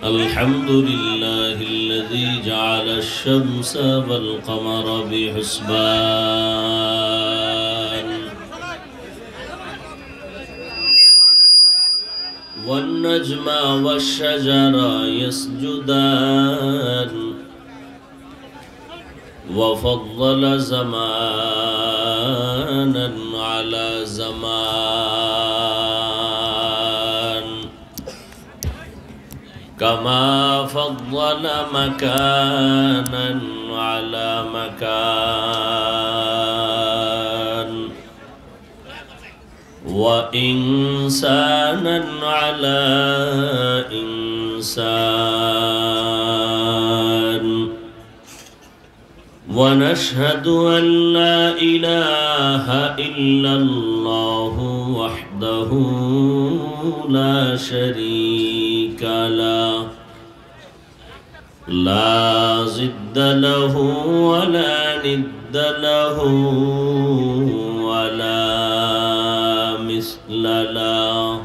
الحمد لله الذي جعل الشمس والقمر بحسبان والنجم والشجر يسجدان وفضل زمانا على زمان كما فضل مكانا على مكان وإنسانا على إنسان ونشهد أن لا إله إلا الله وحده لا شريك له لا ضد له ولا ند له ولا مثل له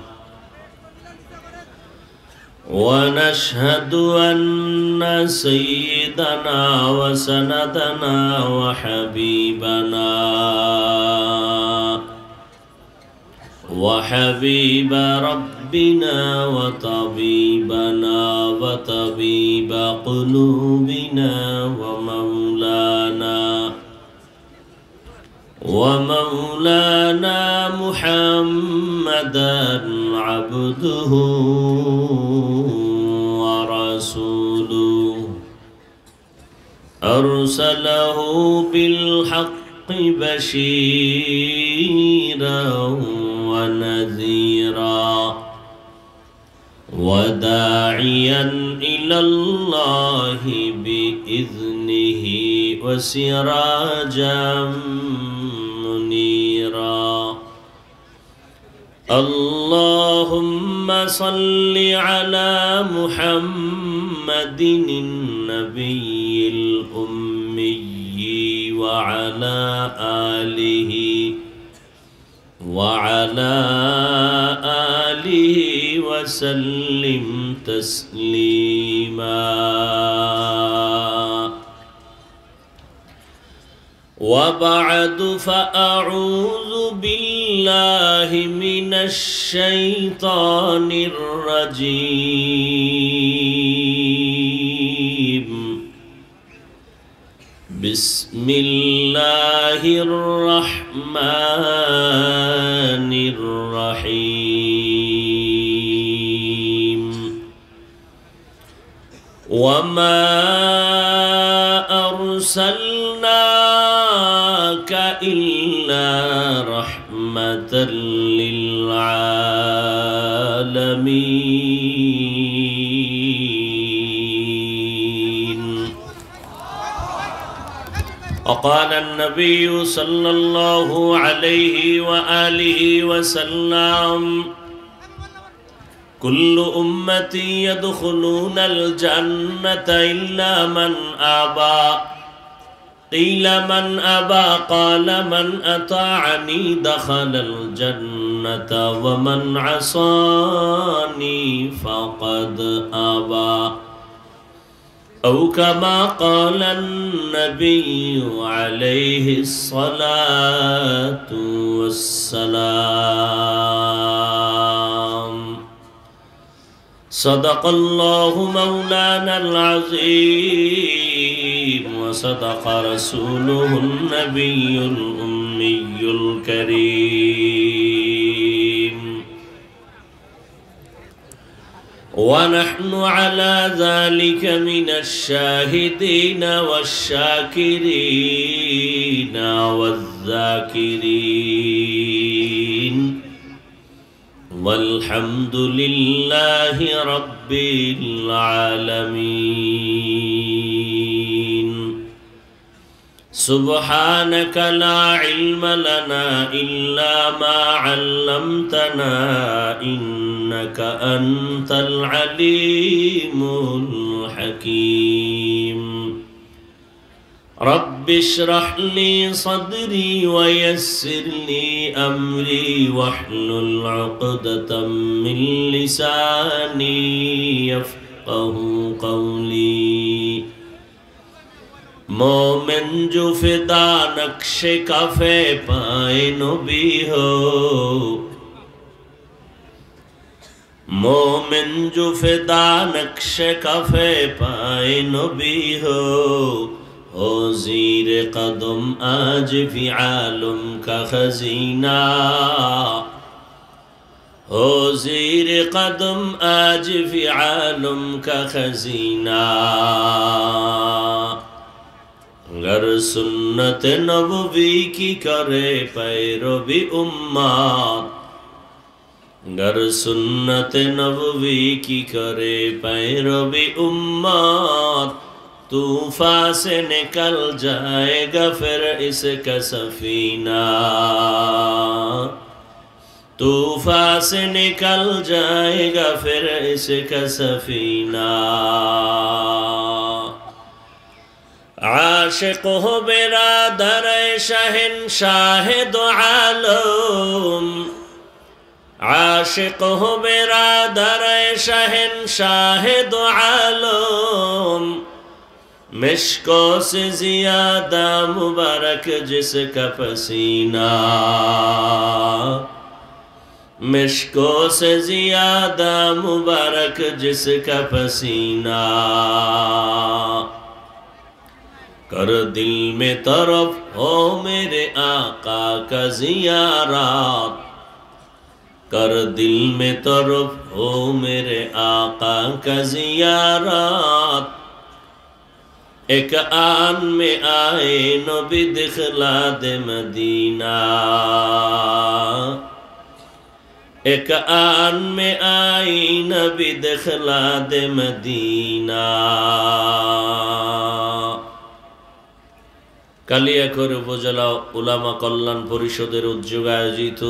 ونشهد أن سيدنا وسندنا وحبيب ربنا وطبيبنا وطبيب قلوبنا ومولانا محمدا عبده ورسوله أرسله بالحق بشيرا ونذيرا وداعيا إلى الله بإذنه وسراجا منيرا اللهم صل على محمد النبي الأمي وعلى آله وسلم تسليما وبعد فأعوذ بالله من الشيطان الرجيم بسم الله الرحمن الرحيم وما أرسلناك إلا رحمة للعالمين. وقال النبي صلى الله عليه وآله وسلم كل أمتي يدخلون الجنة إلا من أبى قيل من أبى قال من أطاعني دخل الجنة ومن عصاني فقد أبى أو كما قال النبي عليه الصلاة والسلام. صدق الله مولانا العظيم وصدق رسوله النبي الأمي الكريم ونحن على ذلك من الشاهدين والشاكرين والذاكرين والحمد لله رب العالمين. سبحانك لا علم لنا إلا ما علمتنا إنك أنت العليم الحكيم. رب اشرح لي صدري ويسر لي أمري واحلل عقدة من لساني يفقهوا قولي मोमिन जो फिदा नक्शे काफे पाए नबी हो मोमिन जो फिदा नक्शे काफे पाए नबी हो ज़ीर कदम आज भी आलम का खजीना हो ज़ीर कदम आज भी आलम का खजीना गर सुन्नत नबवी की करे पैरवी उम्मत गर सुन्नत नबवी की करे पैरवी उम्मत तूफान से निकल जाएगा फिर इसका सफीना तूफान से निकल जाएगा फिर इसका सफीना आशिक हो बिरादर शहंशाह दो आलम आशिक हो बिरादर शहंशाह दो आलम मिश्को से ज़ियादा मुबारक जिसका पसीना मिश्को से ज़ियादा मुबारक जिसका पसीना कर दिल में तरफ हो मेरे आका का ज़ियारत कर दिल में तरफ हो मेरे आका का ज़ियारत एक आन में आए नबी दिखला दे मदीना एक आन में आई नबी दिखला दे मदीना কালিয়াকৈর উপজেলা উলামা কল্যাণ পরিষদের উদ্যোগে আয়োজিত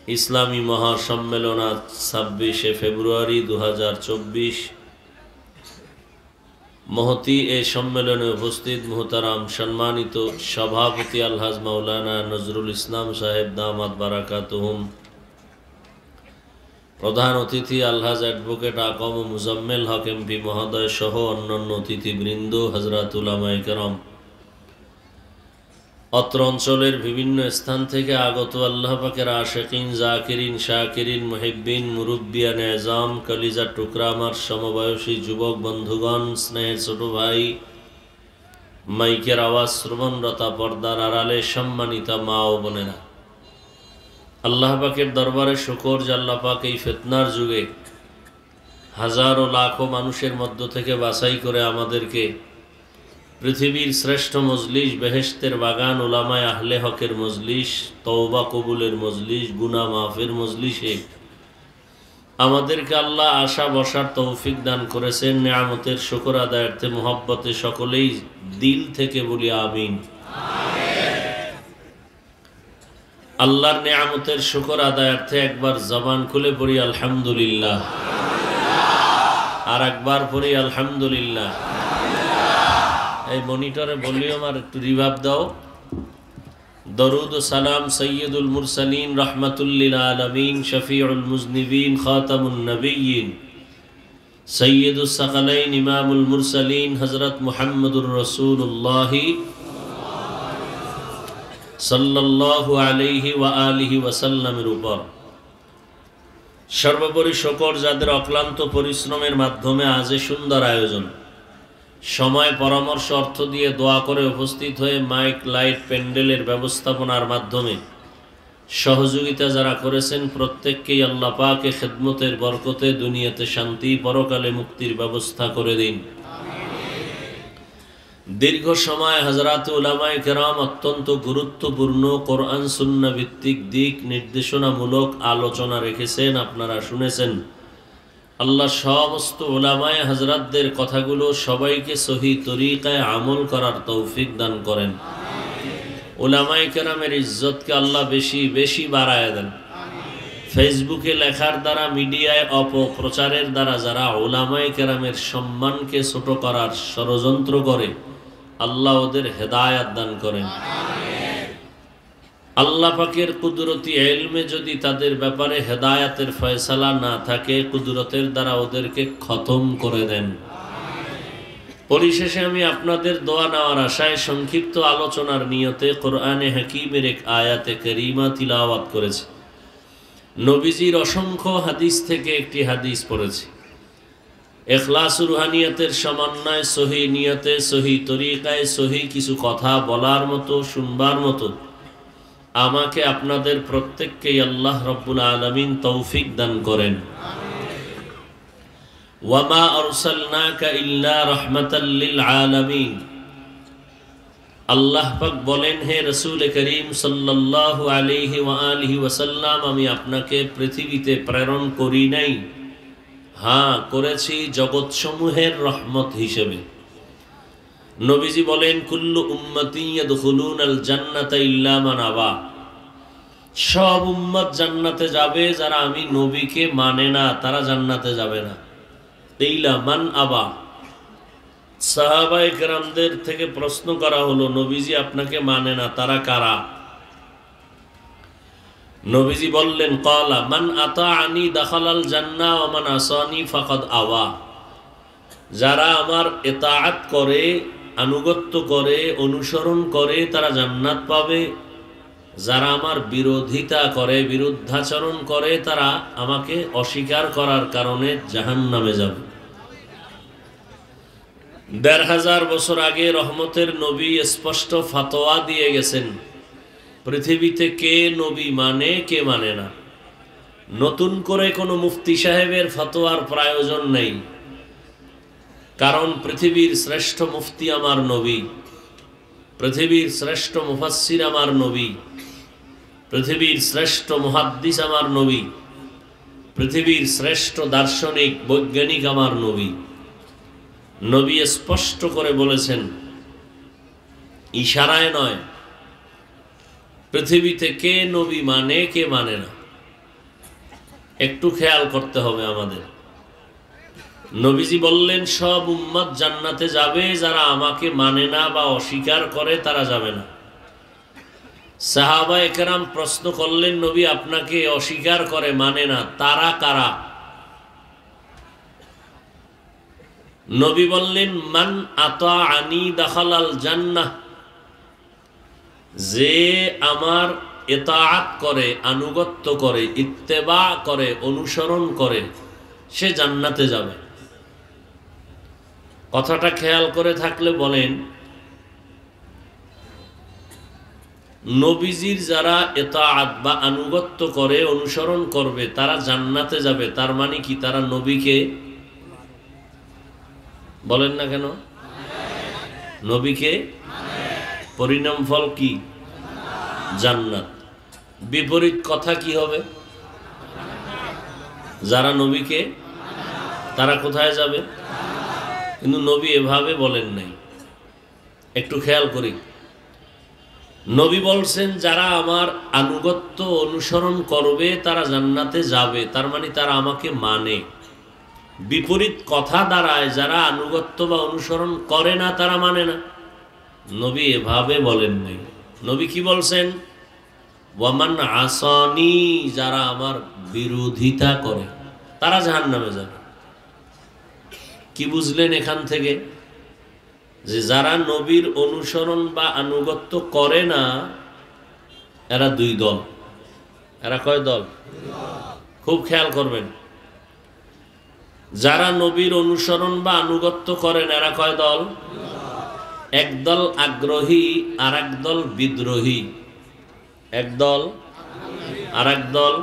ইসলামী মহাসম্মেলন 26 ফেব্রুয়ারি 2024 মহতি এই সম্মেলনে উপস্থিত মুহতারাম সম্মানিত সভাপতি আলহাজ মাওলানা নজরুল ইসলাম সাহেব দামাত বারাকাতুহুম প্রধান অতিথি আলহাজ অ্যাডভোকেট আকম মুজাম্মেল হক এমপি মহোদয় সহ অন্যান্য অতিথিবৃন্দ হযরত উলামায়ে কেরাম অত্র অঞ্চলের বিভিন্ন স্থান থেকে আগত আল্লাহ পাকের আশিকিন জাকিরিন শাকিরিন মুহিব্বিন মুরব্বিয়ান এজাম কলিজা টুকরা আমার সমবয়সী যুবক বন্ধুগণ স্নেহের ছোট ভাই মাইকের আওয়াজ শ্রবণরতা পর্দার আড়ালে সম্মানিতা মা ও বোনেরা আল্লাহ পাকের দরবারে শুকর যে আল্লাহ পাক এই ফিতনার যুগে হাজারো লাখো মানুষের মধ্য থেকে বাছাই করে আমাদেরকে পৃথিবীর শ্রেষ্ঠ মজলিস বেহেশতের বাগান উলামায়ে আহলে হকের মজলিস তওবা কবুলের মজলিস গুনাহ মাফের মজলিসে আমাদেরকে আল্লাহ আশা বসার তৌফিক দান করেছেন নিয়ামতের শুকর আদায়ার্থে মুহাব্বতে সকলেই দিল থেকে বলি আমিন আল্লাহর নিয়ামতের শুকর আদায়ার্থে একবার জবান খুলে পড়ি আলহামদুলিল্লাহ আর একবার পড়ি আলহামদুলিল্লাহ এই মনিটরে ভলিউম আর একটু রিভাব দাও দরুদ ও সালাম সৈয়দুল মুরসালিন রাহমাতুল লিল আলামিন শফিউল মুজনিবিন খাতামুন নবিয়্যিন সৈয়দুস সাকালাইন ইমামুল মুরসালিন হযরত মুহাম্মদুর রাসূলুল্লাহ সাল্লাল্লাহু আলাইহি ওয়া আলিহি ওয়াসাল্লামের উপর সর্বোপরি শুকর যাদের অক্লান্ত পরিশ্রমের মাধ্যমে আজ এই সুন্দর আয়োজন সময় পরামর্শ অর্থ দিয়ে দোয়া করে উপস্থিত হয়ে মাইক লাইট প্যান্ডেলের ব্যবস্থাপনার মাধ্যমে সহযোগিতা যারা করেছেন প্রত্যেককেই আল্লাহ পাকে খিদমতের বরকতে দুনিয়াতে শান্তি পরকালে মুক্তির ব্যবস্থা করে দিন দীর্ঘ সময় হযরত উলামায়ে কেরাম অত্যন্ত গুরুত্বপূর্ণ কোরআন সুন্নাহ ভিত্তিক দিক নির্দেশনামূলক আলোচনা রেখেছেন আপনারা শুনেছেন আল্লাহ সমস্ত উলামায়ে হযরতদের কথাগুলো সবাইকে সহি তরিকায় আমল করার তৌফিক দান করেন উলামায়ে কেরামের ইজ্জতকে আল্লাহ বেশি বেশি বাড়ায় দেন ফেসবুকে লেখার দ্বারা মিডিয়ায় অপপ্রচারের দ্বারা যারা উলামায়ে কেরামের সম্মানকে ছোট করার ষড়যন্ত্র করে আল্লাহ ওদের হেদায়েত দান করেন আল্লাহ পাকের কুদরতি ইলমে যদি তাদের ব্যাপারে হেদায়াতের ফয়সালা না থাকে, কুদরতের দ্বারা ওদেরকে খতম করে দেন। পরিশেষে আমি আপনাদের দোয়া নেওয়ার আশায় সংক্ষিপ্ত আলোচনার নিয়তে কোরআনে হাকিমের এক আয়াতে কারিমা তিলাওয়াত করেছি। নবীজির অসংখ্য হাদিস থেকে একটি হাদিস পড়েছি। ইখলাস রুহানিয়াতের সমন্বয়, সহি নিয়তে, সহি তরিকায়, সহি কিছু কথা বলার মতো, শুনবার মতো আমাকে আপনাদের প্রত্যেককেই আল্লাহ রব্বুল আলামিন তৌফিক দান করেন। ওয়ামা আরসালনাকা ইল্লা রাহমাতাল লিল আলামিন। আল্লাহ পাক বলেন, হে রাসূল করিম সাল্লাল্লাহু আলাইহি ওয়া আলিহি ওয়াসাল্লাম, আমি আপনাকে পৃথিবীতে প্রেরণ করি নাই, হ্যাঁ করেছি জগৎসমূহের রহমত হিসেবে। নবীজি বলেন, কুল্লু উম্মতি ইয়াদখুলুনাল জান্নাতা ইল্লা মান আবা। সব উম্মত জান্নাতে যাবে, যারা আমি নবীকে মানে না তারা জান্নাতে যাবে না। ইল্লা মান আবা। সাহাবায়ে কেরামদের থেকে প্রশ্ন করা হলো, নবীজি আপনাকে মানে না, তারা কারা? নবীজি বললেন, ক্বালা মান আতাআনি দাখালাল জান্নাহ ওয়া মান আসানি ফাকাদ আওয়া। যারা আমার ইতাআত করে, আনুগত্য করে, অনুসরণ করে তারা জান্নাত পাবে। যারা আমার বিরোধিতা করে, বিরুদ্ধাচরণ করে, তারা আমাকে অস্বীকার করার কারণে জাহান্নামে যাবে। ১৫০০ বছর আগে রহমতের নবী স্পষ্ট ফতোয়া দিয়ে গেছেন, পৃথিবীতে কে নবী মানে, কে মানে না। নতুন করে কোনো মুফতি সাহেবের ফতোয়ার প্রয়োজন নেই, কারণ পৃথিবীর শ্রেষ্ঠ মুফতি আমার নবী, পৃথিবীর শ্রেষ্ঠ মুফাসসির আমার নবী, পৃথিবীর শ্রেষ্ঠ মুহাদ্দিস আমার নবী, পৃথিবীর শ্রেষ্ঠ দার্শনিক বৈজ্ঞানিক আমার নবী। নবী স্পষ্ট করে বলেছেন, ইশারায় নয়, পৃথিবীতে কে নবী মানে, কে মানে না। একটু খেয়াল করতে হবে আমাদের। নবীজি বললেন, সব উম্মত জান্নাতে যাবে, যারা আমাকে মানে না বা অস্বীকার করে তারা যাবে না। সাহাবায়ে কেরাম প্রশ্ন করলেন, নবী আপনাকে অস্বীকার করে, মানে না, তারা কারা? নবী বললেন, মান আতাআনি দাখালাল জান্নাহ। যে আমার ইতাআত করে, আনুগত্য করে, ইত্তেবা করে, অনুসরণ করে, সে জান্নাতে যাবে। কথাটা খেয়াল করে থাকলে বলেন, নবীজির যারা ইতাআত বা আনুগত্য করে, অনুসরণ করবে তারা জান্নাতে যাবে, তার মানে কি তারা নবীকে বলেন না কেন? নবীকে পরিণাম ফল কি? জান্নাত। বিপরীত কথা কি হবে? যারা নবীকে, তারা কোথায় যাবে? কিন্তু নবী এভাবে বলেন নাই। একটু খেয়াল করি, নবী বলছেন যারা আমার আনুগত্য অনুসরণ করবে তারা জান্নাতে যাবে, তার মানে তারা আমাকে মানে। বিপরীত কথা দাঁড়ায়, যারা আনুগত্য বা অনুসরণ করে না তারা মানে না। নবী এভাবে বলেন নাই। নবী কি বলছেন? ওয়ামান আসানি, যারা আমার বিরোধিতা করে তারা জাহান্নামে যাবে। কি বুঝলেন এখান থেকে? যে যারা নবীর অনুসরণ বা আনুগত্য করে না, এরা দুই দল। এরা কয় দল? খুব খেয়াল করবেন। যারা নবীর অনুসরণ বা আনুগত্য করেন, এরা কয় দল? একদল আগ্রহী আর একদল বিদ্রোহী। একদল আর একদল,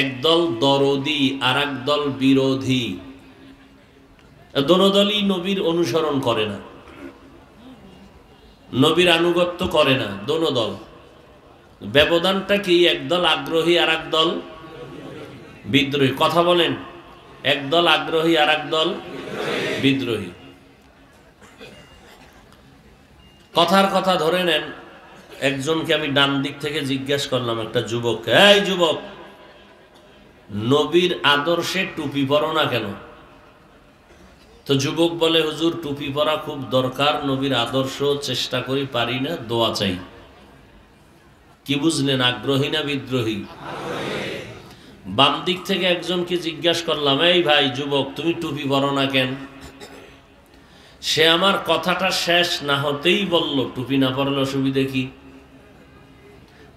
একদল দরদি আর একদল বিরোধী। দোনো দলই নবীর অনুসরণ করে না, নবীর আনুগত্য করে না, দোনো দল। ব্যবধানটা কি? একদল আগ্রহী আর একদল বিদ্রোহী। কথা বলেন, একদল আগ্রহী আর একদল বিদ্রোহী। কথার কথা ধরে নেন, একজনকে আমি ডান দিক থেকে জিজ্ঞাসা করলাম, একটা যুবককে, এই যুবক, নবীর আদর্শে টুপি পরো না কেন? তো যুবক বলে, হুজুর টুপি পরা খুব দরকার, নবীর আদর্শ চেষ্টা করি, পারি না, দোয়া চাই। কি বুঝলেন, আগ্রহী না বিদ্রোহী? বাম দিক থেকে একজনকে জিজ্ঞাসা করলাম, এই ভাই যুবক, তুমি টুপি পরো না কেন? সে আমার কথাটা শেষ না হতেই বলল, টুপি না পরলে অসুবিধে কি?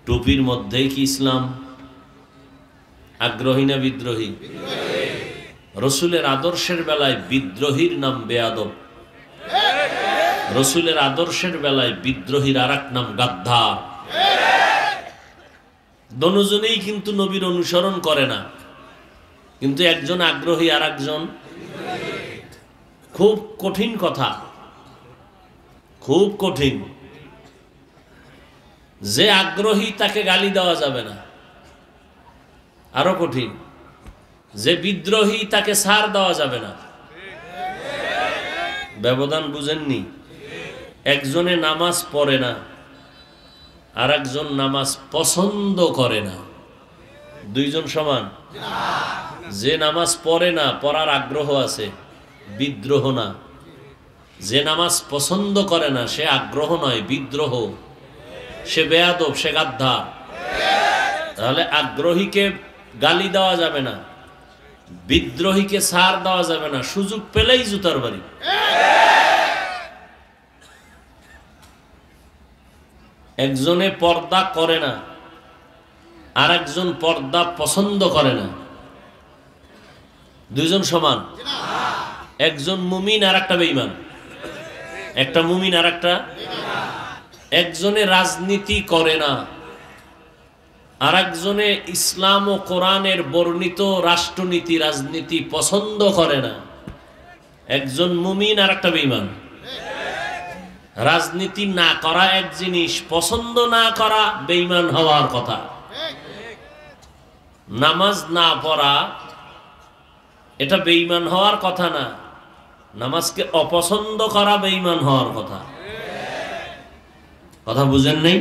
টুপির মধ্যেই কি ইসলাম? আগ্রহী না বিদ্রোহী? রসুলের আদর্শের বেলায় বিদ্রোহীর নাম বেয়াদব, রসুলের আদর্শের বেলায় বিদ্রোহীর আর এক নাম গাদ্দার। দুজনেই কিন্তু নবীর অনুসরণ করে না, কিন্তু একজন আগ্রহী আর একজন। খুব কঠিন কথা, খুব কঠিন। যে আগ্রহী তাকে গালি দেওয়া যাবে না, আরো কঠিন। যে বিদ্রোহী তাকে ছাড় দেওয়া যাবে না। ব্যবধান বুঝেননি? একজনে নামাজ পড়ে না, আর একজন নামাজ পছন্দ করে না, দুইজন সমান? যে নামাজ পড়ে না, পড়ার আগ্রহ আছে, বিদ্রোহ না। যে নামাজ পছন্দ করে না, সে আগ্রহ নয়, বিদ্রোহ। সে বেয়াদব, সে গাদ্দার। তাহলে আগ্রহীকে গালি দেওয়া যাবে না, বিদ্রোহীকে ছাড় দেওয়া যাবে না, সুযোগ পেলেই জুতার বাড়ি। একজনে পর্দা করে না, আর একজন পর্দা পছন্দ করে না, দুইজন সমান? একজন মুমিন আর একটা বেঈমান, একটা মুমিন আর একটা। একজনে রাজনীতি করে না, আর একজনে ইসলাম ও কোরআনের বর্ণিত রাষ্ট্রনীতি রাজনীতি পছন্দ করে না। একজন মুমিন আর একটা বেঈমান। রাজনীতি না করা এক জিনিস, পছন্দ না করা বেঈমান হওয়ার কথা। নামাজ না পড়া এটা বেঈমান হওয়ার কথা না, নামাজকে অপছন্দ করা বেঈমান হওয়ার কথা। কথা বুঝেন নাই?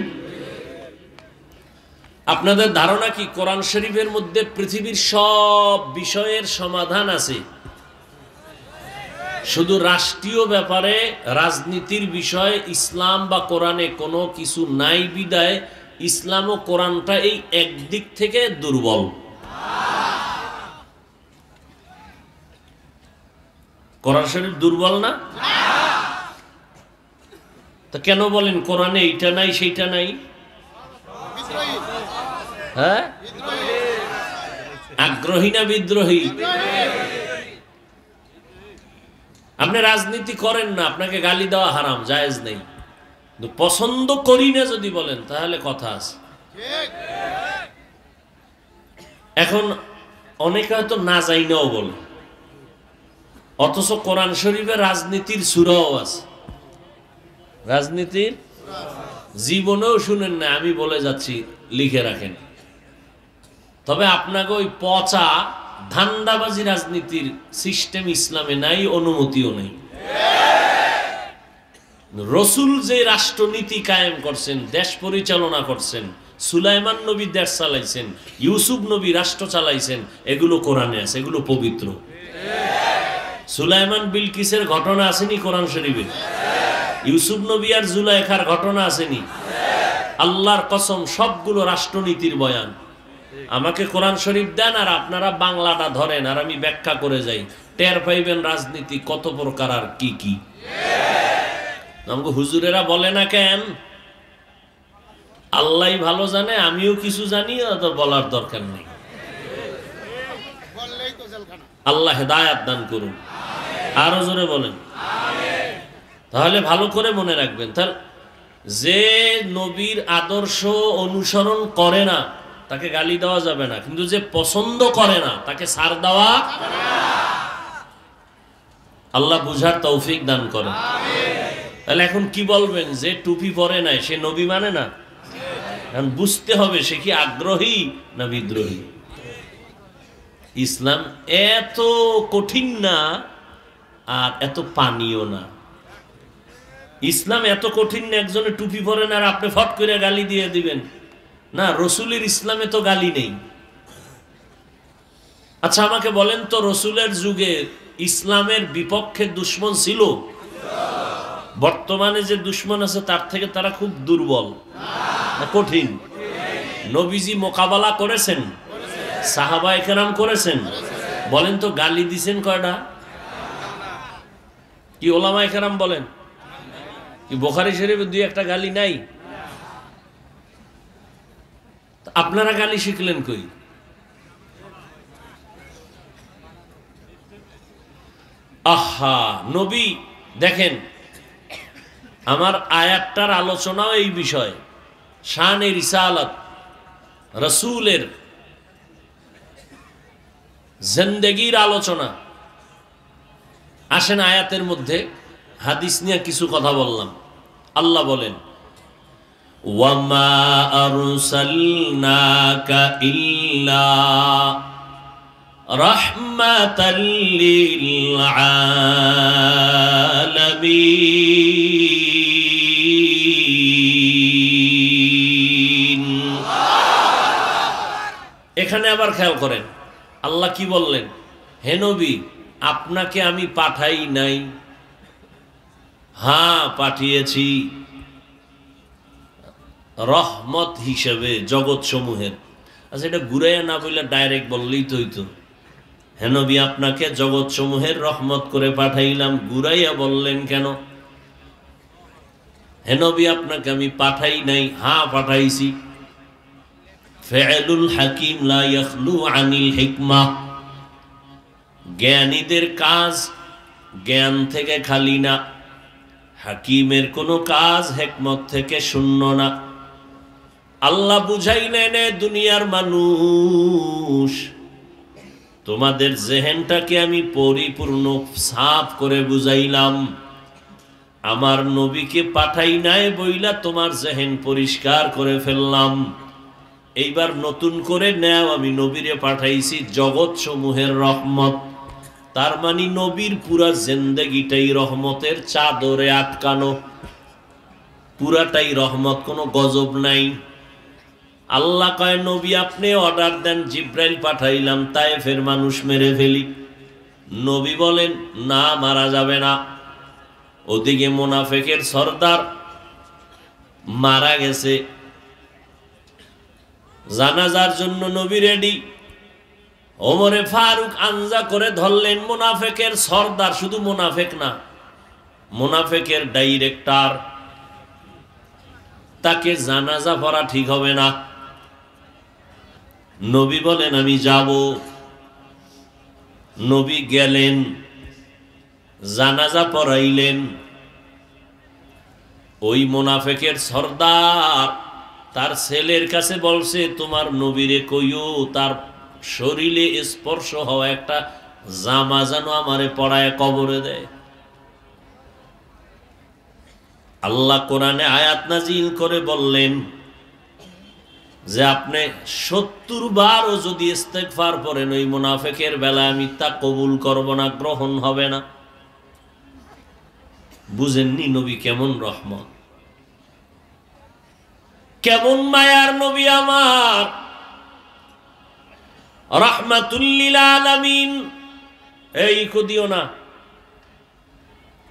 আপনাদের ধারণা কি কোরআন শরীফের মধ্যে পৃথিবীর সব বিষয়ের সমাধান আছে? শুধু রাষ্ট্রীয় ব্যাপারে, রাজনীতির বিষয়ে ইসলাম বা কোরআনে কোনো কিছু নাই বিদায় ইসলাম ও কোরআনটা এই একদিক থেকে দুর্বল। কোরআন শরীফ দুর্বল না? তো কেন বলেন কোরআনে এইটা নাই সেইটা নাই? হ্যাঁ, আগ্রহী না বিদ্রোহী? আপনি রাজনীতি করেন না, আপনাকে গালি দেওয়া হারাম, জায়েজ নেই। পছন্দ করি না যদি বলেন তাহলে কথা আছে। এখন অনেকে হয়তো না যাই নাও বলে, অথচ কোরআন শরীফে রাজনীতির সূরাও আছে। রাজনীতির জীবনেও শুনেন না, আমি বলে যাচ্ছি, লিখে রাখেন। তবে আপনাকে ওই পচা ধান্দাবাজি রাজনীতির সিস্টেম ইসলামে নাই, অনুমতিও নেই। রসুল যে রাষ্ট্রনীতি কায়েম করছেন, দেশ পরিচালনা করছেন, সুলাইমান নবী দেশ চালাইছেন, ইউসুফ নবী রাষ্ট্র চালাইছেন, এগুলো কোরআনে আছে, এগুলো পবিত্র। সুলাইমান বিলকিসের ঘটনা আসেনি কোরআন শরীফে? ইউসুফ নবী আর জুলাইখার ঘটনা আসেনি? আল্লাহর কসম, সবগুলো রাষ্ট্রনীতির বয়ান। আমাকে কোরআন শরীফ দেন আর আপনারা বাংলাটা ধরেন, আর আমি ব্যাখ্যা করে যাই, টের পাইবেন রাজনীতি কত প্রকার আর কি কি। আমাকে হুজুরেরা বলে না কেন? আল্লাহ ভালো জানে, আমিও কিছু জানি, তো বলার দরকার নেই। আল্লাহ হেদায়াত দান করুন, আরো জোরে বলেন। তাহলে ভালো করে মনে রাখবেন, তাহলে যে নবীর আদর্শ অনুসরণ করে না তাকে গালি দেওয়া যাবে না, কিন্তু যে পছন্দ করে না তাকে ছাড় দেওয়া। আল্লাহ বুঝার তৌফিক দান করেন। তাহলে এখন কি বলবেন? যে টুপি পরে নাই সে নবী মানে না? এখন বুঝতে হবে সে কি আগ্রহী না বিদ্রোহী। ইসলাম এত কঠিন না, আর এত পানিও না। ইসলাম এত কঠিন না একজনে টুপি পরেন আর আপনি ফট করে গালি দিয়ে দিবেন না। রসুলের ইসলামে তো গালি নেই। আচ্ছা আমাকে বলেন তো, রসুলের যুগে ইসলামের বিপক্ষে দুশ্মন ছিল? বর্তমানে যে দুশ্মন আছে তার থেকে তারা খুব দুর্বল না কঠিন? নবীজি মোকাবেলা করেছেন, সাহাবায়ে কেরাম করেছেন। বলেন তো গালি দিছেন কয়টা? কি ওলামায়ে কেরাম বলেন? কি বুখারী শরীফে দুই একটা গালি নাই? আপনারা গালি শিখলেন কই? আহা, নবী দেখেন, আমার আয়াতটার আলোচনাও এই বিষয়, শানে রিসালাত, রাসূলের জিন্দেগির আলোচনা। আসেন আয়াতের মধ্যে হাদিস নিয়ে কিছু কথা বললাম। আল্লাহ বলেন, ওয়ামা আরসালনাকা ইল্লা রাহমাতাল লিল আলামিন। এখানে আবার খেয়াল করেন আল্লাহ কি বললেন, হে নবী আপনাকে আমি পাঠাই নাই? হ্যাঁ পাঠিয়েছি, রহমত হিসেবে জগৎ সমূহের। আচ্ছা, এটা ঘুরাইয়া না বললে ডাইরেক্ট বললেই তো হইতো, হে নবী আপনাকে জগৎ সমূহের রহমত করে পাঠাইলাম। ঘুরাইয়া বললেন কেন? হে নবী আপনাকে আমি পাঠাই নাই? হ্যাঁ পাঠাইছি। ফেলুল হাকিম লা ইয়াখলু আনিল হিকমা, জ্ঞানীদের কাজ জ্ঞান থেকে খালি না, হাকিমের কোনো কাজ হিকমত থেকে শূন্য না। আল্লাহ বুঝাইলেন, দুনিয়ার মানুষ তোমাদের জেহেনটাকে আমি পরিপূর্ণ সাফ করে বুঝাইলাম। আমার নবীকে পাঠাই নাই বইলা তোমার জেহেন পরিষ্কার করে ফেললাম। এইবার নতুন করে নেও, আমি নবীরে পাঠাইছি জগৎ সমূহের রহমত। তার মানে নবীর পুরা জিন্দেগিটাই রহমতের চাদরে আটকানো, পুরাটাই রহমত, কোনো গজব নাই। আল্লাহ কয়, নবী আপনি অর্ডার দেন, জিব্রাইল পাঠাইলাম তায়েফের মানুষ মেরে ফেলি। নবী বলেন না, মারা যাবে না। ওদিকে মুনাফিকের সর্দার মারা গেছে, জানাজার জন্য নবী রেডি। ওমরে ফারুক আনজা করে ধরলেন মুনাফিকের সর্দার, শুধু মুনাফিক না, মুনাফিকের ডাইরেক্টর। তাকে জানাজা পড়া ঠিক হবে না। নবী বলেন আমি যাব। নবী গেলেন, জানাজা পড়াইলেন। ওই মুনাফিকের সর্দার তার ছেলের কাছে বলছে, তোমার নবীরে কইও তার শরীরে স্পর্শ হওয়া একটা জামা যেন আমারে পড়ায় কবরে দেয়। আল্লাহ কোরআনে আয়াত নাজিল করে বললেন যে আপনি 70 বারও যদি ইস্তেগফার করেন ওই মুনাফিকের বেলায় আমি তা কবুল করব না, গ্রহণ হবে না। বুঝেননি নবী কেমন রহমত, কেমন মায়ার নবী আমার, রাহমাতুল লিল আলামিন। এই ইকো দিও না,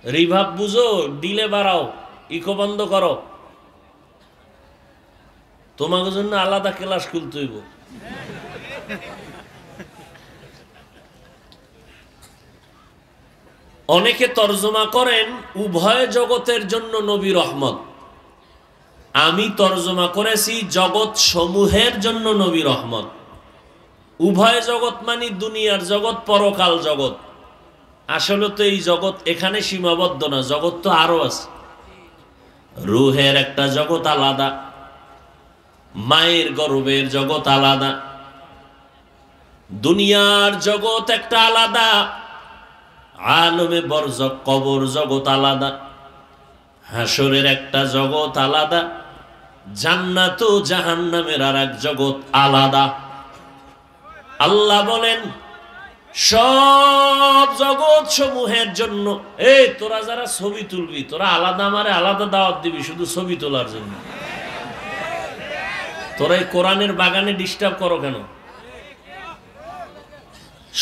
রিভাব বুঝো, দিলে বাড়াও, ইকো বন্ধ করো। তোমার জন্য আলাদা ক্লাস খুলতে হইব। অনেকে তর্জমা করেন উভয় জগতের জন্য নবী রহমত। আমি তর্জমা করেছি জগৎ সমূহের জন্য নবী রহমত। উভয় জগৎ মানে দুনিয়ার জগৎ, পরকাল জগৎ। আসলে তো এই জগৎ এখানে সীমাবদ্ধ না, জগৎ তো আরো আছে। রুহের একটা জগৎ আলাদা, মায়ের গর্ভের জগৎ আলাদা, দুনিয়ার জগৎ একটা আলাদা, আলমে বরজখ কবর জগৎ আলাদা, হাসরের একটা জগৎ আলাদা, জান্নাত ও জাহান্নামের আর এক জগৎ আলাদা। আল্লাহ বলেন সব জগৎ সমূহের জন্য। এই তোরা যারা ছবি তুলবি, তোরা আলাদা আমারে আলাদা দাওয়াত দিবি শুধু ছবি তোলার জন্য। তোরা এই কোরআনের বাগানে ডিস্টার্ব করো কেন?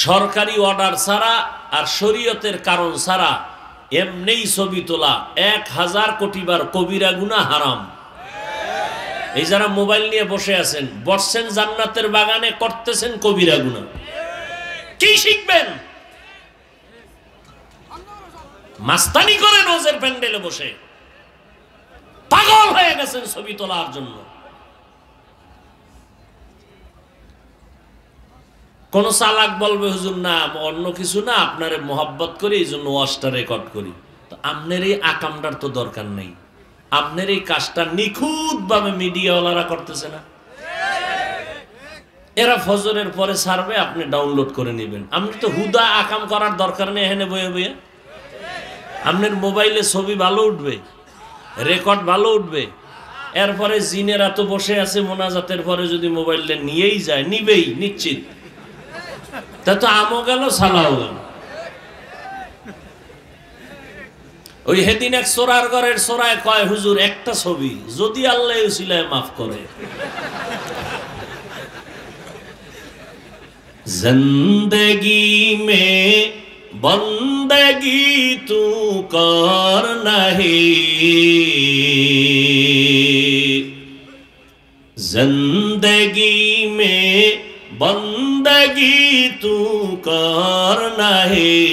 সরকারি অর্ডার ছাড়া আর শরীয়তের কারণ ছাড়া এমনিই ছবি তোলা 1000 কোটি বার কবিরা গুনাহ হারাম। এই যারা মোবাইল নিয়ে বসে আছেন, বসছেন জান্নাতের বাগানে, করতেছেন কবিরা গুনাহ, কি শিখবেন? মাস্তানি করেন ওজের প্যান্ডেলে বসে, পাগল হয়ে গেছেন ছবি তোলার জন্য। কোন চালাক বলবে হুজুর না অন্য কিছু না, আপনারে মোহাব্বত করি এই জন্য ওয়াজটা রেকর্ড করি। তো আপনার এই আকামটার তো দরকার নেই, আপনার এই কাজটা নিখুঁত ভাবে মিডিয়াওয়ালারা করতেছে না? এরা ফজরের পরে ছাড়বে, আপনি ডাউনলোড করে নেবেন। আপনি তো হুদা আকাম করার দরকার নেই, এখানে বয়ে বয়ে আপনার মোবাইলে ছবি ভালো উঠবে, রেকর্ড ভালো উঠবে। এরপরে জিনেরা তো বসে আছে মোনাজাতের পরে, যদি মোবাইলটা নিয়েই যায়, নিবেই নিশ্চিত। তা তো আমও গেল সালাও গেল। ওই হেদিন এক সোরার ঘরের সোরায় কয় হুজুর একটা ছবি যদি আল্লাহ উসিলায় মাফ করে। जिंदगी में बंदगी तू कर नहीं, जिंदगी में बंदगी तू कर नहीं,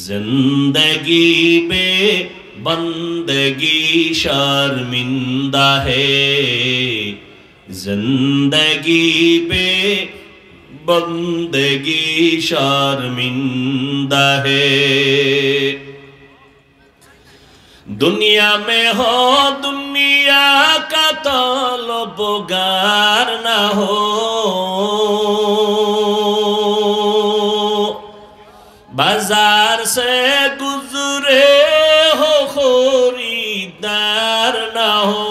जिंदगी में बंदगी शर्मिंदा है, जिंदगी पे बंदगी शर्मिंदा है। दुनिया में हो दुनिया का तलबगार ना हो, बाजार से गुजरे हो खरीदार ना हो,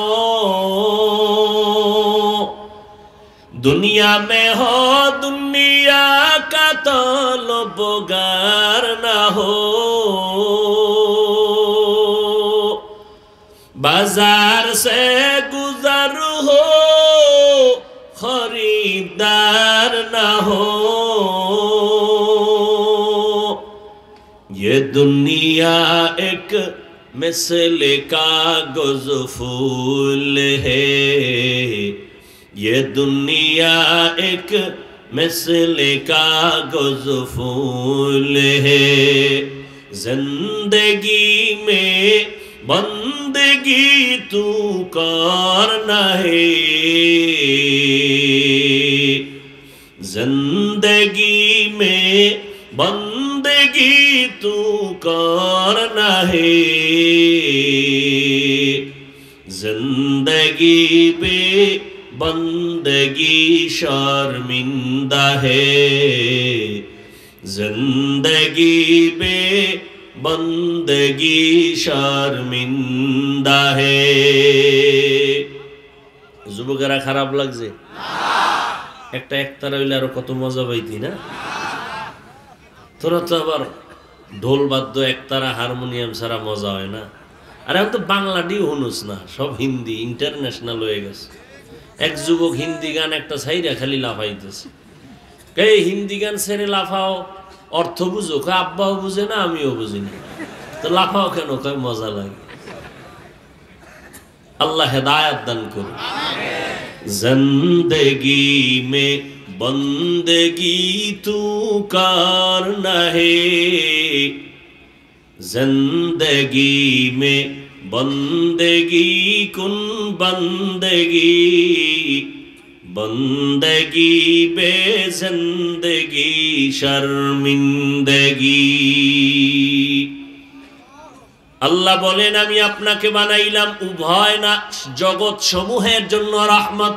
दुनिया में हो दुनिया का तलबगार ना हो, बाजार से गुजर हो खरीदार ना हो। ये दुनिया एक मिसल कागज फूल है, ये दुनिया एक मिसल कागज फूल है, जिंदगी में बंदगी तू करना है, जिंदगी में बंदगी तू करना है, जिंदगी पे बंदगी शर्मिंदा है, जिंदगी पे बंदगी शर्मिंदा है। যুবকেরা খারাপ লাগছে? একটা একতারা হইলে আরো কত মজা পাইতি না? তোরা তো আবার ঢোল বাদ্য একতারা হারমোনিয়াম ছাড়া মজা হয় না। আর এখন তো বাংলাটিও শুনুস না, সব হিন্দি ইন্টারন্যাশনাল হয়ে গেছে। এক যুবক হিন্দি গান একটা ছাইরা খালি লাফাইতেছে। এই হিন্দি গান ছেড়ে লাফাও, অর্থ বুঝো? আব্বাও বুঝে না, আমিও বুঝি না, তো লাফাও কেন? কয় মজা লাগে। আল্লাহ হেদায়েত দান করুন। जिंदगी में बंदगी तू करना है, जिंदगी में बंदगी कुन बंदगी, बंदगी बे जिंदगी शर्मिंदगी। আল্লাহ বলেন আমি আপনাকে বানাইলাম উভয় না জগৎ সমূহের জন্য রহমত।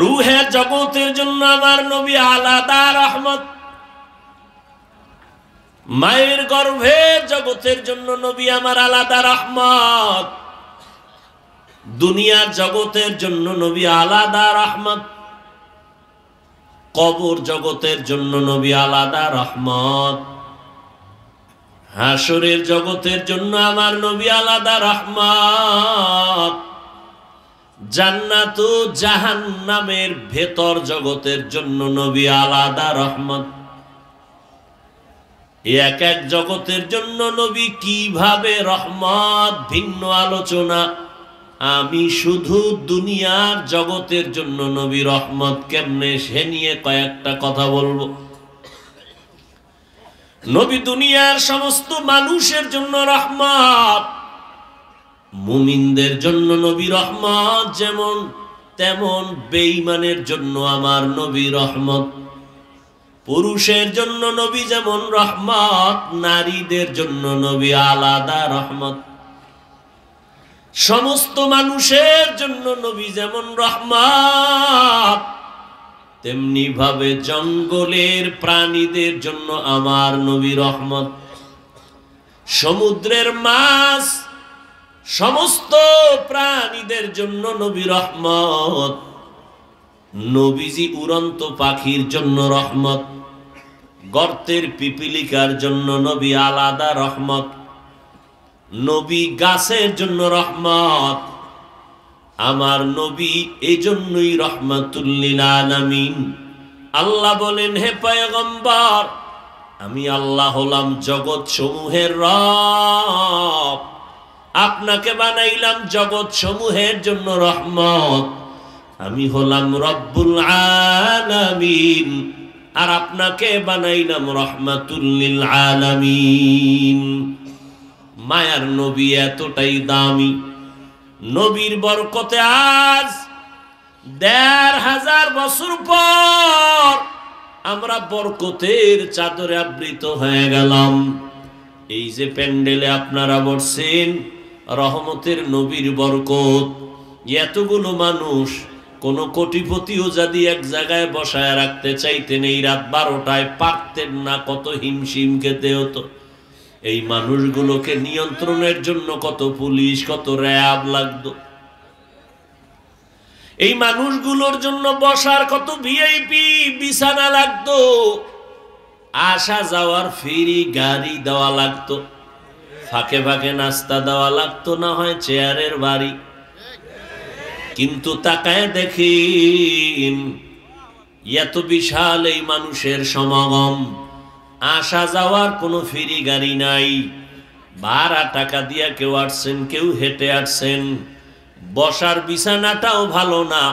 রূহের জগতের জন্য আমার নবী আলাদা রহমত, মায়ের গর্ভের জগতের জন্য নবী আমার আলাদা রহমত, দুনিয়ার জগতের জন্য নবী আলাদা রহমত, কবর জগতের জন্য নবী আলাদা রহমত, হাসরের জগতের জন্য আমার নবী আলাদা রহমত, জান্নাত ও জাহান্নামের ভেতর জগতের জন্য নবী আলাদা রহমত। এক এক জগতের জন্য নবী কিভাবে রহমত, ভিন্ন আলোচনা। আমি শুধু দুনিয়ার জগতের জন্য নবী রহমত কেমনে সে নিয়ে কয়েকটা কথা বলবো। নবী দুনিয়ার সমস্ত মানুষের জন্য রহমত, মুমিনদের জন্য নবী রহমত যেমন তেমন বেঈমানের জন্য আমার নবী রহমত। পুরুষের জন্য নবী যেমন রহমত, নারীদের জন্য নবী আলাদা রহমত। সমস্ত মানুষের জন্য নবী যেমন রহমত, তেমনি ভাবে জঙ্গলের প্রাণীদের জন্য আমার নবী রহমত। সমুদ্রের মাছ সমস্ত প্রাণীদের জন্য নবী রহমত। নবীজি উড়ন্ত পাখির জন্য রহমত, গর্তের পিপিলিকার জন্য নবী আলাদা রহমত। নবী গাছের জন্য রহমত, আমার নবী এই জন্যই রহমাতুল লিল আলামিন। আল্লাহ বলেন, হে পয়গম্বর, আমি আল্লাহ হলাম জগৎ সমূহের রব, আপনাকে বানাইলাম জগৎ সমূহের জন্য রহমত। আমি হলাম রব্বুল আলামিন, আর আপনাকে বানাইলাম রহমাতুল লিল আলামিন। মায়ার নবী এতটাই দামি, নবীর বরকতে আজ ১৫০০ বছর পর আমরা বরকতের চাদরে আবৃত হয়ে গেলাম। এই যে প্যান্ডেলে আপনারা বসছেন, রহমতের নবীর বরকত। এতগুলো মানুষ, কোন কোটিপতিও যদি এক জায়গায় বসায় রাখতে চাইতেন এই রাত ১২টায় পারতেন না, কত হিমশিম খেতে হতো। এই মানুষগুলোকে নিয়ন্ত্রণের জন্য কত পুলিশ, কত র্যাব লাগতো। এই মানুষগুলোর জন্য বসার কত ভিআইপি বিছানা লাগতো, আসা যাওয়ার ফ্রি গাড়ি দেওয়া লাগতো, ফাঁকে ফাঁকে নাস্তা দেওয়া লাগতো, না হয় চেয়ারের বাড়ি। কিন্তু তাকায় দেখেন, এত বিশাল এই মানুষের সমাগম, আসা যাওয়ার কোনো ফ্রি গাড়ি নাই। ভাড়া টাকা দিয়া কেউ আসছেন, কেউ হেঁটে আসছেন। বসার বিছানাটাও ভালো না।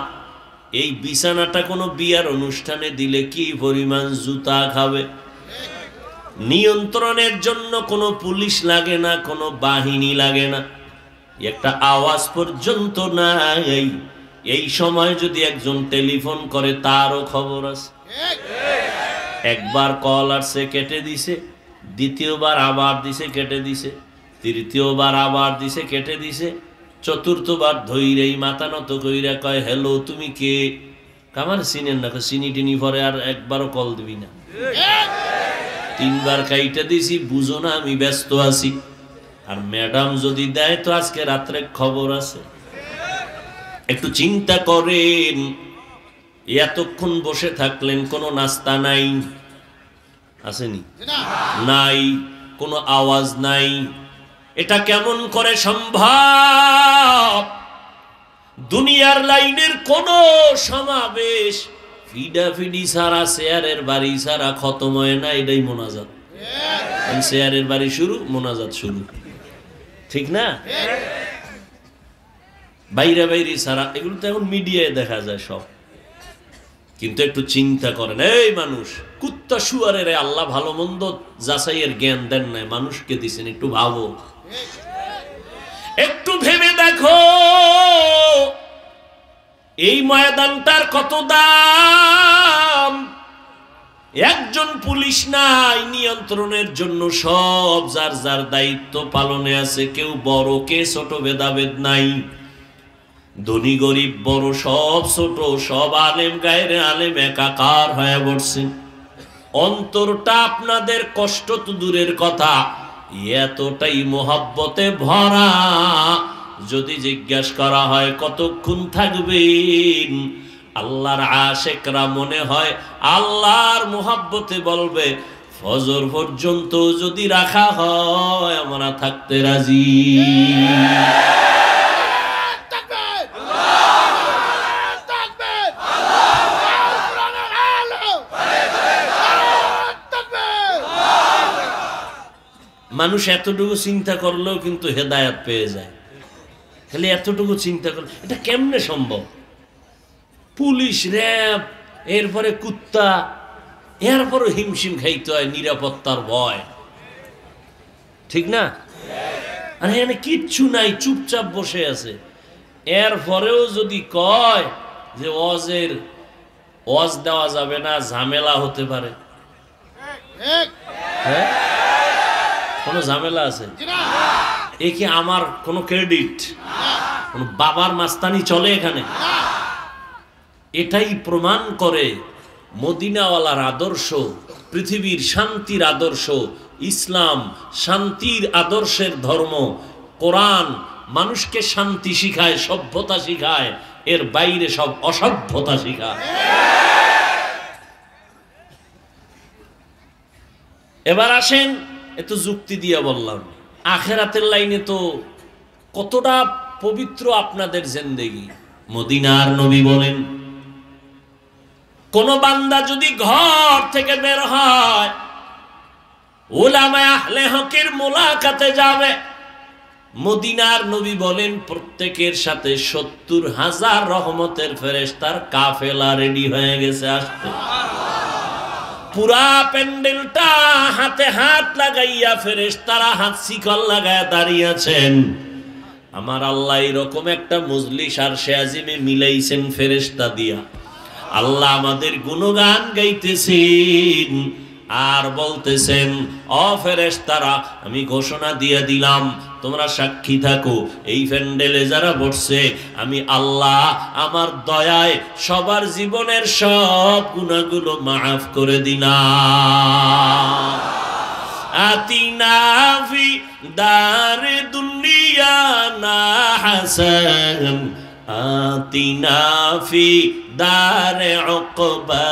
এই বিছানাটা কোনো বিয়ার অনুষ্ঠানে দিলে কি পরিমাণ জুতা খাবে। নিয়ন্ত্রণের জন্য কোনো পুলিশ লাগে না, কোনো বাহিনী লাগে না, একটা আওয়াজ পর্যন্ত নাই। এই সময় যদি একজন টেলিফোন করে তারও খবর আছে। একবার কল আসছে, কেটে দিছে, দ্বিতীয়বার আবার দিছে, কেটে দিছে, তৃতীয়বার আবার দিছে, কেটে দিছে, চতুর্থবার ধৈরেই মাথা নত কইরা কয়, হ্যালো তুমি কে? আমার চিনেন না, চিনি টিনি পরে আর একবারও কল দিবি না। ৩বার কাইটা দিছি, বুঝো না আমি ব্যস্ত আছি। আর ম্যাডাম যদি দেয় তো আজকে রাত্রে খবর আছে। একটু চিন্তা করেন, এতক্ষণ বসে থাকলেন, কোনো নাস্তা নাই, আসেনি? নাই, কোনো আওয়াজ নাই। এটা কেমন করে সম্ভব? দুনিয়ার লাইনের কোন সমাবেশ ফিডাফিডি ছাড়া, শেয়ারের বাড়ি ছাড়া খতম হয় না। এটাই মোনাজাত। শেয়ারের বাড়ি শুরু, মোনাজাত শুরু, ঠিক না? বাইরে বাইরে ছাড়া, এগুলো তো এখন মিডিয়ায় দেখা যায় সব। কিন্তু একটু চিন্তা করেন, এই মানুষ, কুত্তা শুয়ারের আল্লাহ ভালো মন্দ যাচাইয়ের জ্ঞান দেন নাই, মানুষকে দিছেন। একটু ভাবো, একটু ভেবে দেখো, এই ময়দানটার কত দাম। একজন পুলিশ নাই নিয়ন্ত্রণের জন্য, সব যার যার দায়িত্ব পালনে আছে। কেউ বড়, কে ছোট ভেদাভেদ নাই। ধনী গরিব, বড় সব ছোট, সব আলেম গায়রে আলেম একাকার হয়ে পড়ছে। অন্তরটা আপনাদের কষ্ট তো দূরের কথা, এতটাই মোহাব্বতে ভরা। যদি জিজ্ঞাসা করা হয় কতক্ষণ থাকবেন, আল্লাহর আশেকরা মনে হয় আল্লাহর মোহাব্বতে বলবে ফজর পর্যন্ত যদি রাখা হয় আমরা থাকতে রাজি। মানুষ এতটুকু চিন্তা করলেও কিন্তু হেদায়েত পেয়ে যায়। খালি এতটুকু চিন্তা করলে এটা কেমনে সম্ভব? পুলিশ, র্যাব, এরপরে কুত্তা, এরপরও হিমশিম খাইতে হয় নিরাপত্তার ভয়, ঠিক না? আর এখানে কিচ্ছু নাই, চুপচাপ বসে আছে। এরপরেও যদি কয় যে ওয়াজ দেওয়া যাবে না, ঝামেলা হতে পারে, হ্যাঁ কোনো ঝামেলা আছে? এ কি আমার কোনো ক্রেডিট? কোন বাবার মাস্তানি চলে এখানে? এটাই প্রমাণ করে মদিনাওয়ালার আদর্শ পৃথিবীর শান্তির আদর্শ। ইসলাম শান্তির আদর্শের ধর্ম। কোরআন মানুষকে শান্তি শিখায়, সভ্যতা শিখায়, এর বাইরে সব অসভ্যতা শিখায়। এবার আসেন, এত যুক্তি দিয়ে বললাম, আখেরাতের লাইনে তো কতটা পবিত্র আপনাদের জিন্দেগি। মদিনার নবী বলেন, কোন বান্দা যদি ঘর থেকে বের হয় উলামায়ে আহলে হকের মুলাকাতে যাবে, মদিনার নবী বলেন প্রত্যেকের সাথে ৭০,০০০ রহমতের ফেরেশতার কাফেলা রেডি হয়ে গেছে আসতে। পুরা প্যান্ডেলটা হাতে হাত লাগাইয়া ফেরেশতারা হাত শিকল লাগায় দাঁড়িয়ে আছেন। আমার আল্লাহ এরকম একটা মজলিস আরশে আজিমে মিলাইছেন ফেরেশতা দিয়া। আল্লাহ আমাদের গুণগান গাইতেছেন আর বলতেছেন, ও ফেরেশতারা, আমি ঘোষণা দিয়ে দিলাম, তোমরা সাক্ষী থাকো, এই প্যান্ডেলে যারা বসছে আমি আল্লাহ আমার দয়ায় সবার জীবনের সব গুনাহগুলো মাফ করে দিলাম। আতিনা ফি দারে দুনিয়া না হাসান, আতিনা ফি দারে উকবা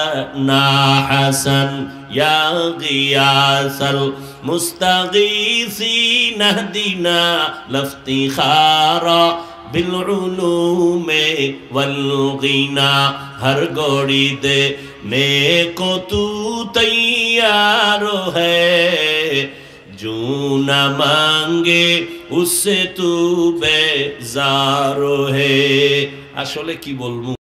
না হাসান, ইয়া গিয়াসাল মুস্তাগীসিন ইহদিনা লাফতিখারা বিল উলুমে ওয়াল গিনা। हर घड़ी देने को तू तैयार है, जो न मांगे उससे तू बेजार है। আসলে কি বলবো।